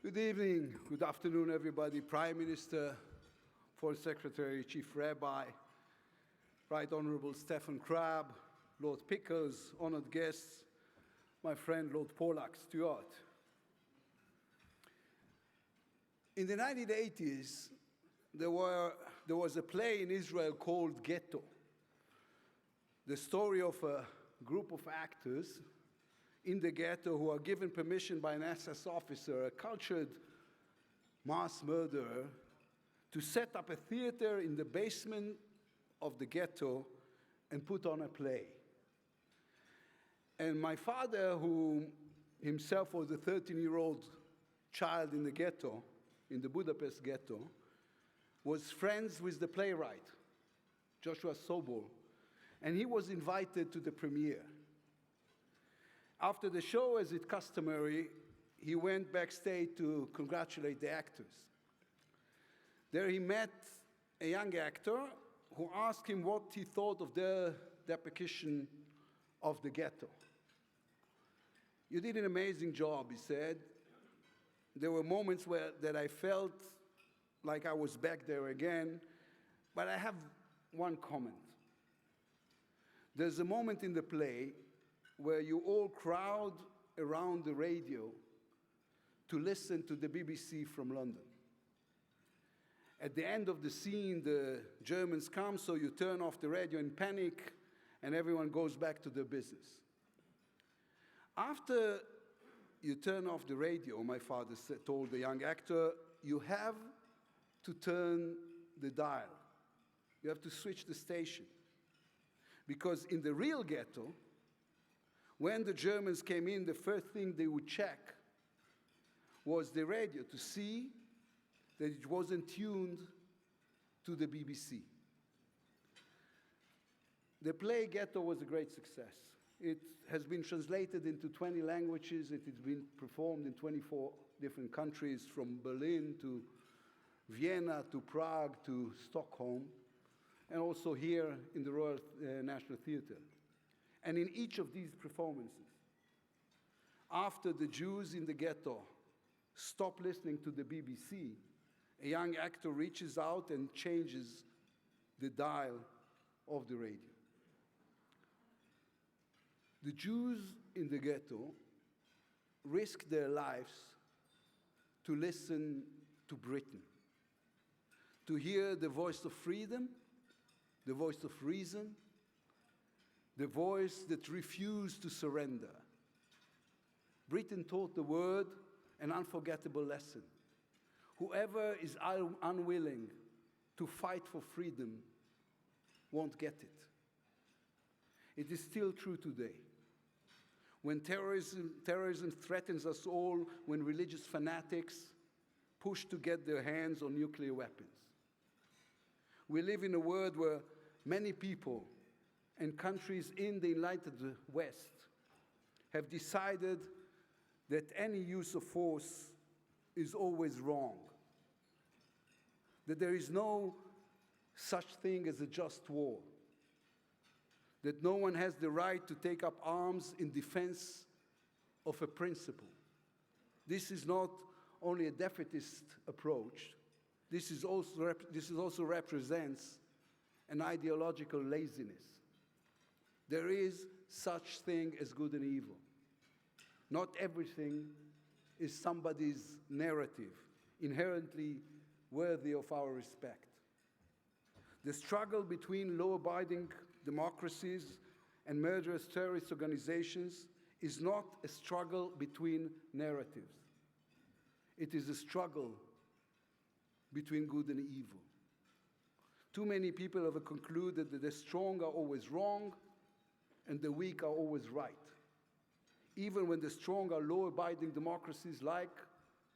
Good evening, good afternoon, everybody. Prime Minister, Foreign Secretary, Chief Rabbi, Right Honourable Stephen Crabb, Lord Pickles, honoured guests, my friend Lord Pollack Stewart. In the 1980s, there was a play in Israel called Ghetto, the story of a group of actors in the ghetto who are given permission by an SS officer, a cultured mass murderer, to set up a theater in the basement of the ghetto and put on a play. And my father, who himself was a 13-year-old child in the ghetto, in the Budapest ghetto, was friends with the playwright, Joshua Sobol, and he was invited to the premiere. After the show, as is customary, he went backstage to congratulate the actors. There he met a young actor who asked him what he thought of their depiction of the ghetto. "You did an amazing job," he said. "There were moments that I felt like I was back there again, but I have one comment. There's a moment in the play where you all crowd around the radio to listen to the BBC from London. At the end of the scene, the Germans come, so you turn off the radio in panic, and everyone goes back to their business. After you turn off the radio," my father told the young actor, "you have to turn the dial. You have to switch the station. Because in the real ghetto, when the Germans came in, the first thing they would check was the radio to see that it wasn't tuned to the BBC." The play Ghetto was a great success. It has been translated into 20 languages. It has been performed in 24 different countries, from Berlin to Vienna to Prague to Stockholm, and also here in the Royal National Theatre. And in each of these performances, after the Jews in the ghetto stop listening to the BBC, a young actor reaches out and changes the dial of the radio. The Jews in the ghetto risked their lives to listen to Britain, to hear the voice of freedom, the voice of reason, the voice that refused to surrender. Britain taught the world an unforgettable lesson. Whoever is unwilling to fight for freedom won't get it. It is still true today. When terrorism threatens us all, when religious fanatics push to get their hands on nuclear weapons. We live in a world where many people and countries in the enlightened West have decided that any use of force is always wrong, that there is no such thing as a just war, that no one has the right to take up arms in defense of a principle. This is not only a defeatist approach, this also represents an ideological laziness. There is such thing as good and evil. Not everything is somebody's narrative, inherently worthy of our respect. The struggle between law-abiding democracies and murderous terrorist organizations is not a struggle between narratives. It is a struggle between good and evil. Too many people have concluded that the strong are always wrong and the weak are always right, even when the strong are law-abiding democracies like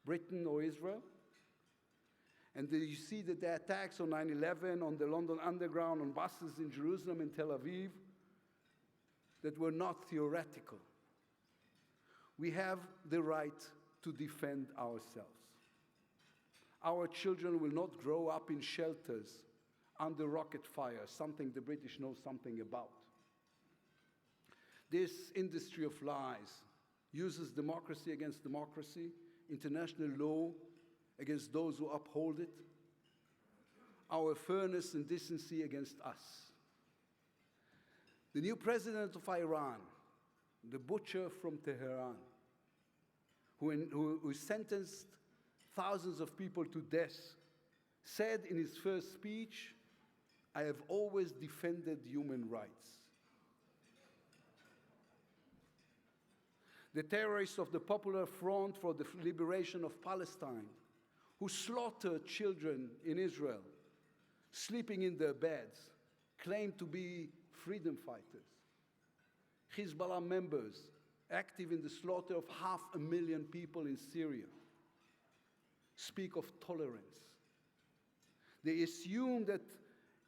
Britain or Israel. And you see that the attacks on 9/11, on the London Underground, on buses in Jerusalem and Tel Aviv, that were not theoretical. We have the right to defend ourselves. Our children will not grow up in shelters under rocket fire, something the British know something about. This industry of lies uses democracy against democracy, international law against those who uphold it, our fairness and decency against us. The new president of Iran, the butcher from Tehran, who sentenced thousands of people to death, said in his first speech, "I have always defended human rights." The terrorists of the Popular Front for the Liberation of Palestine, who slaughtered children in Israel, sleeping in their beds, claim to be freedom fighters. Hezbollah members, active in the slaughter of 500,000 people in Syria, speak of tolerance. They assume that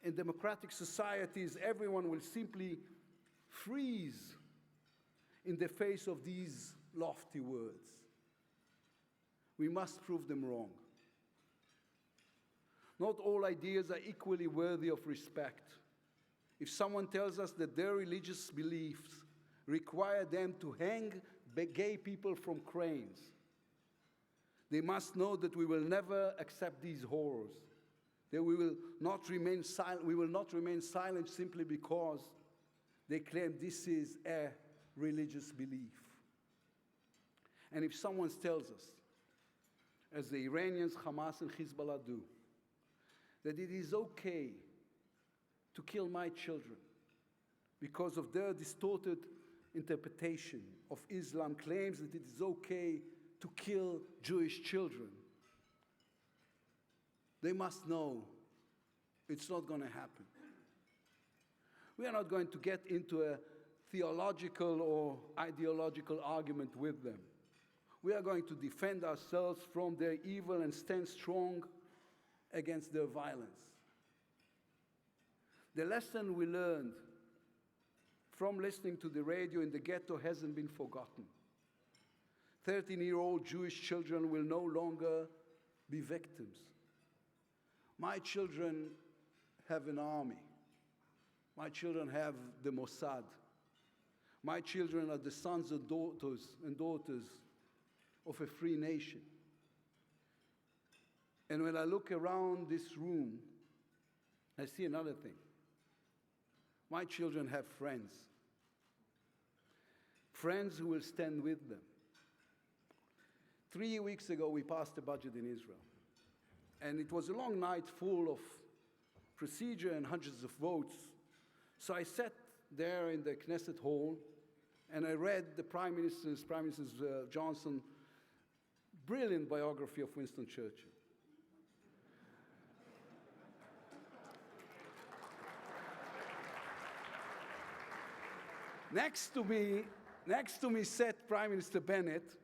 in democratic societies, everyone will simply freeze in the face of these lofty words. We must prove them wrong. Not all ideas are equally worthy of respect. If someone tells us that their religious beliefs require them to hang gay people from cranes, they must know that we will never accept these horrors, that we will not remain silent simply because they claim this is a religious belief. And if someone tells us, as the Iranians, Hamas, and Hezbollah do, that it is okay to kill my children because of their distorted interpretation of Islam, claims that it is okay to kill Jewish children, they must know it's not going to happen. We are not going to get into a theological or ideological argument with them. We are going to defend ourselves from their evil and stand strong against their violence. The lesson we learned from listening to the radio in the ghetto hasn't been forgotten. 13-year-old Jewish children will no longer be victims. My children have an army. My children have the Mossad. My children are the sons and daughters of a free nation. And when I look around this room, I see another thing. My children have friends. Friends who will stand with them. 3 weeks ago, we passed a budget in Israel. And it was a long night full of procedure and hundreds of votes. So I sat there in the Knesset hall, and I read the Prime Minister Johnson's brilliant biography of Winston Churchill. Next to me sat Prime Minister Bennett,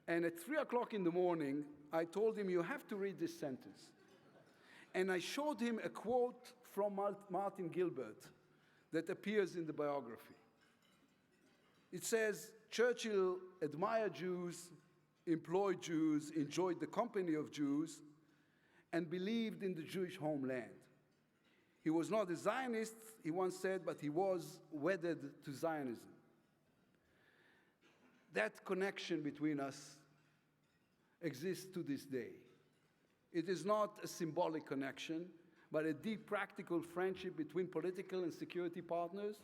and at 3 o'clock in the morning, I told him, "You have to read this sentence." And I showed him a quote from Martin Gilbert that appears in the biography. It says, "Churchill admired Jews, employed Jews, enjoyed the company of Jews, and believed in the Jewish homeland. He was not a Zionist," he once said, "but he was wedded to Zionism." That connection between us exists to this day. It is not a symbolic connection, but a deep practical friendship between political and security partners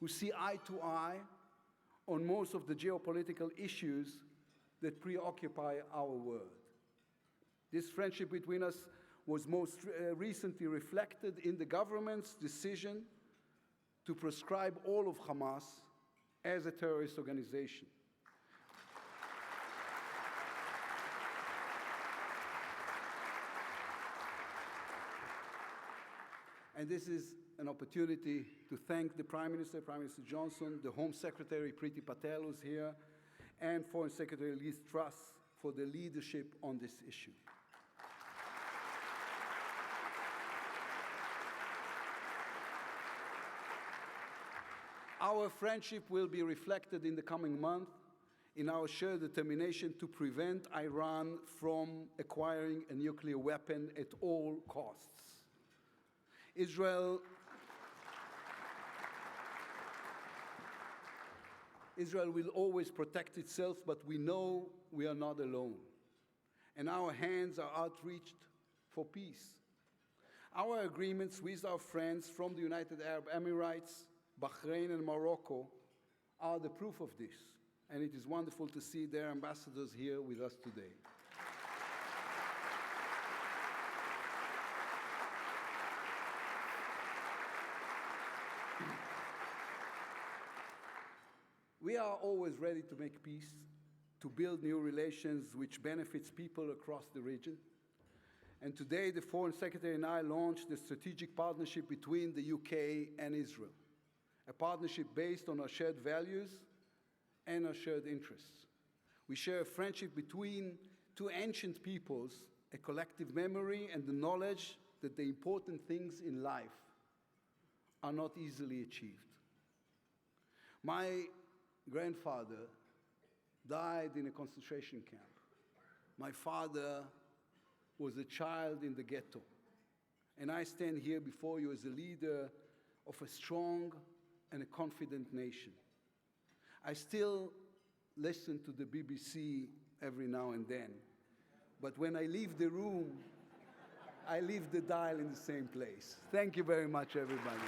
who see eye to eye on most of the geopolitical issues that preoccupy our world. This friendship between us was most recently reflected in the government's decision to proscribe all of Hamas as a terrorist organization. And this is an opportunity to thank the Prime Minister Johnson, the Home Secretary Priti Patel, who's here, and Foreign Secretary Liz Truss for their leadership on this issue. Our friendship will be reflected in the coming month in our shared determination to prevent Iran from acquiring a nuclear weapon at all costs. Israel will always protect itself, but we know we are not alone. and our hands are outreached for peace. Our agreements with our friends from the United Arab Emirates, Bahrain, and Morocco are the proof of this, and it is wonderful to see their ambassadors here with us today. We are always ready to make peace, to build new relations which benefits people across the region. And today, the Foreign Secretary and I launched the strategic partnership between the UK and Israel, a partnership based on our shared values and our shared interests. We share a friendship between two ancient peoples, a collective memory, and the knowledge that the important things in life are not easily achieved. My grandfather died in a concentration camp. My father was a child in the ghetto. And I stand here before you as a leader of a strong and a confident nation. I still listen to the BBC every now and then, but when I leave the room, I leave the dial in the same place. Thank you very much, everybody.